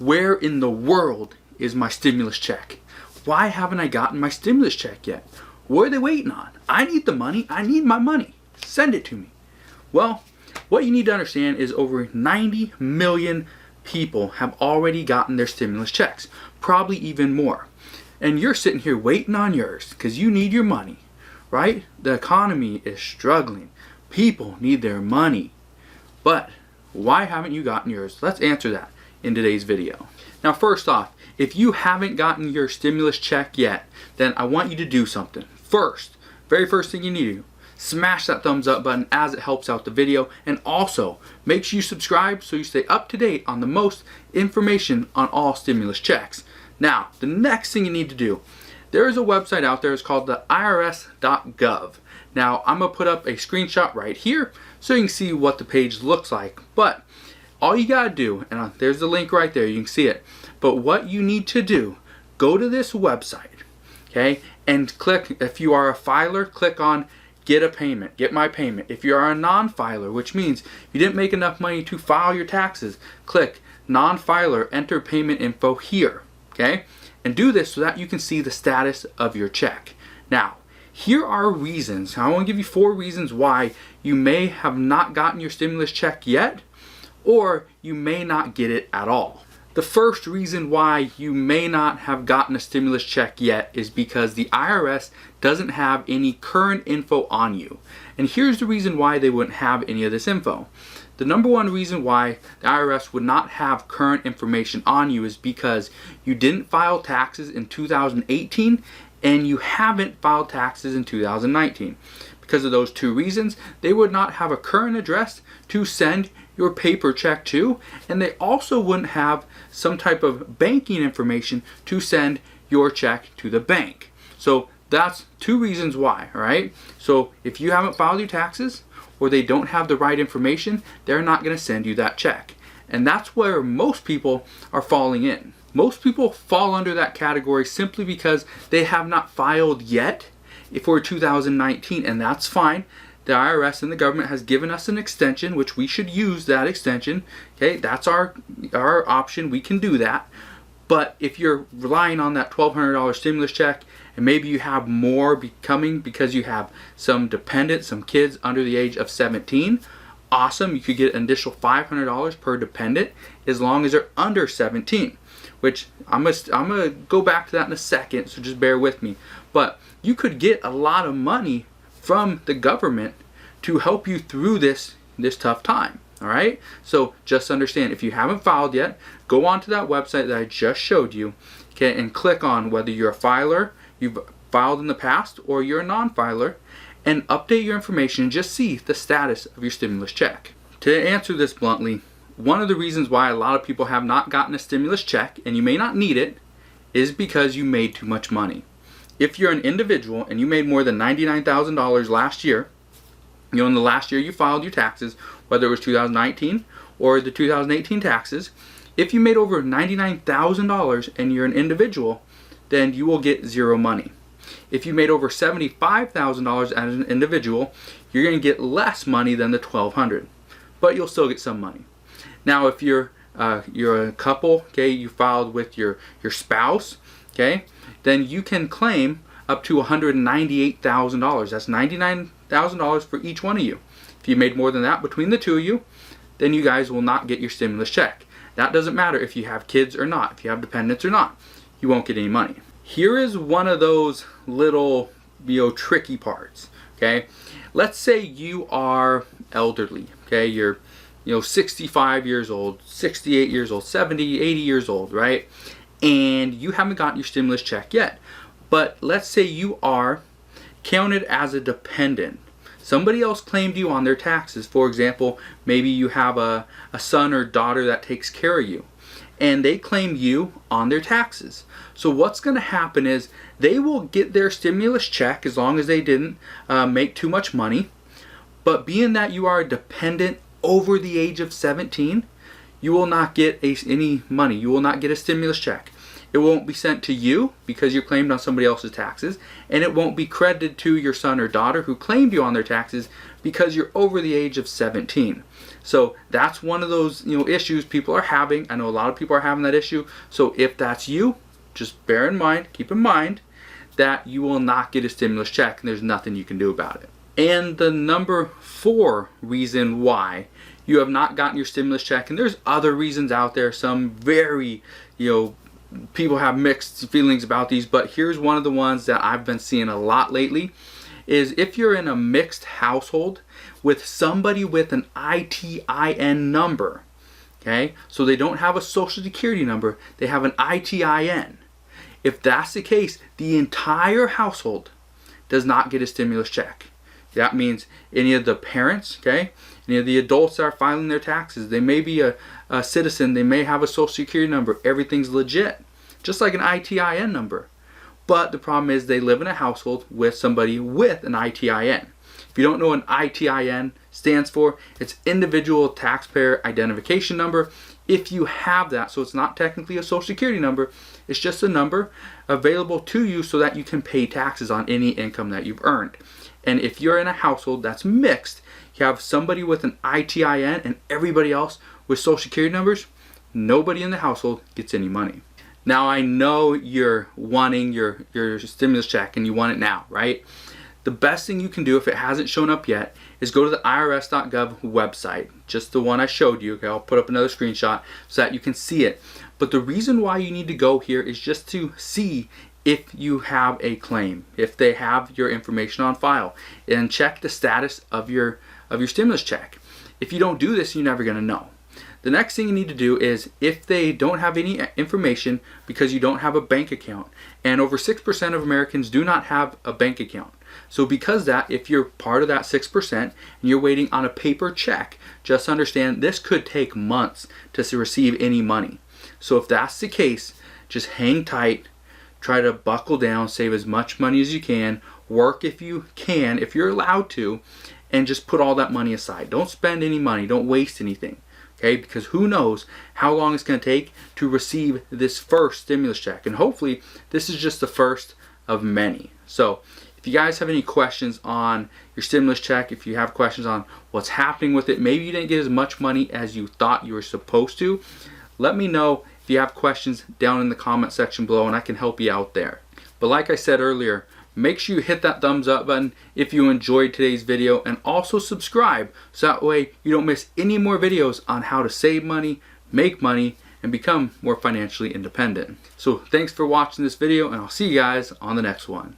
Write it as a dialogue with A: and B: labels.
A: where in the world is my stimulus check? Why haven't I gotten my stimulus check yet? What are they waiting on? I need the money. I need my money. Send it to me. Well, what you need to understand is over 90 million people have already gotten their stimulus checks, probably even more. And you're sitting here waiting on yours because you need your money, right? The economy is struggling. People need their money. But why haven't you gotten yours? Let's answer that in today's video. Now, first off, if you haven't gotten your stimulus check yet, then I want you to do something. Very first thing you need to do, smash that thumbs up button as it helps out the video, and also make sure you subscribe so you stay up to date on the most information on all stimulus checks. Now, the next thing you need to do, there is a website out there, it's called the IRS.gov. Now, I'm going to put up a screenshot right here so you can see what the page looks like. But all you got to do, and there's the link right there, you can see it. But what you need to do, go to this website, okay, and click, if you are a filer, click on Get a Payment, Get My Payment. If you are a non-filer, which means you didn't make enough money to file your taxes, click Non-Filer, enter payment info here, okay? And do this so that you can see the status of your check. Now, here are reasons. I want to give you 4 reasons why you may have not gotten your stimulus check yet, or you may not get it at all. The first reason why you may not have gotten a stimulus check yet is because the IRS doesn't have any current info on you. And here's the reason why they wouldn't have any of this info. The number one reason why the IRS would not have current information on you is because you didn't file taxes in 2018 and you haven't filed taxes in 2019. Because of those 2 reasons, they would not have a current address to send your paper check to, and they also wouldn't have some type of banking information to send your check to the bank. So that's 2 reasons why, all right? So if you haven't filed your taxes or they don't have the right information, they're not going to send you that check. And that's where most people are falling in. Most people fall under that category simply because they have not filed yet for 2019, and that's fine. The IRS and the government has given us an extension, which we should use that extension. Okay, that's our option. We can do that. But if you're relying on that $1,200 stimulus check, and maybe you have more coming because you have some dependents, some kids under the age of 17, awesome. You could get an additional $500 per dependent as long as they're under 17. Which I'm gonna go back to that in a second, so just bear with me. But you could get a lot of money from the government to help you through this tough time. All right, so just understand, if you haven't filed yet, go on to that website that I just showed you, okay, and click on whether you're a filer, you've filed in the past, or you're a non-filer, and update your information and just see the status of your stimulus check. To answer this bluntly, one of the reasons why a lot of people have not gotten a stimulus check, and you may not need it, is because you made too much money. If you're an individual and you made more than $99,000 last year, in the last year you filed your taxes, whether it was 2019 or the 2018 taxes, if you made over $99,000 and you're an individual, then you will get 0 money. If you made over $75,000 as an individual, you're going to get less money than the $1,200, but you'll still get some money. Now, if you're a couple, okay, you filed with your spouse, okay, then you can claim up to $198,000. That's $99,000 for each one of you. If you made more than that between the 2 of you, then you guys will not get your stimulus check. That doesn't matter if you have kids or not, if you have dependents or not. You won't get any money. Here is one of those little, tricky parts, okay? Let's say you are elderly, okay? You're 65 years old, 68 years old, 70, 80 years old, right? And you haven't gotten your stimulus check yet. But let's say you are counted as a dependent. Somebody else claimed you on their taxes. For example, maybe you have a son or daughter that takes care of you, and they claim you on their taxes. So what's going to happen is they will get their stimulus check as long as they didn't make too much money. But being that you are a dependent over the age of 17, you will not get any money. You will not get a stimulus check. It won't be sent to you because you're claimed on somebody else's taxes, and it won't be credited to your son or daughter who claimed you on their taxes because you're over the age of 17. So that's one of those issues people are having. I know a lot of people are having that issue. So if that's you, just bear in mind, keep in mind that you will not get a stimulus check and there's nothing you can do about it. And the number 4 reason why you have not gotten your stimulus check, and there's other reasons out there, some very, people have mixed feelings about these, but here's one of the ones that I've been seeing a lot lately, is if you're in a mixed household with somebody with an ITIN number, okay? So they don't have a social security number, they have an ITIN. If that's the case, the entire household does not get a stimulus check. That means any of the parents, okay? Any of the adults that are filing their taxes, they may be a citizen, they may have a social security number, everything's legit, just like an ITIN number. But the problem is they live in a household with somebody with an ITIN. If you don't know what an ITIN stands for, it's Individual Taxpayer Identification Number. If you have that, so it's not technically a social security number, it's just a number available to you so that you can pay taxes on any income that you've earned. And if you're in a household that's mixed, you have somebody with an ITIN and everybody else with social security numbers, nobody in the household gets any money. Now I know you're wanting your stimulus check and you want it now, right? The best thing you can do if it hasn't shown up yet is go to the IRS.gov website, just the one I showed you. Okay, I'll put up another screenshot so that you can see it. But the reason why you need to go here is just to see if you have a claim, if they have your information on file, and check the status of your stimulus check. If you don't do this, you're never going to know. The next thing you need to do is, if they don't have any information because you don't have a bank account, and over 6% of Americans do not have a bank account. So because that, if you're part of that 6% and you're waiting on a paper check, just understand this could take months to receive any money. So if that's the case, just hang tight, try to buckle down, save as much money as you can, work if you can, if you're allowed to, and just put all that money aside. Don't spend any money, don't waste anything. Okay, because who knows how long it's going to take to receive this first stimulus check. And hopefully this is just the first of many. So if you guys have any questions on your stimulus check, if you have questions on what's happening with it, maybe you didn't get as much money as you thought you were supposed to, let me know if you have questions down in the comment section below and I can help you out there. But like I said earlier, make sure you hit that thumbs up button if you enjoyed today's video, and also subscribe so that way you don't miss any more videos on how to save money, make money, and become more financially independent. So thanks for watching this video, and I'll see you guys on the next one.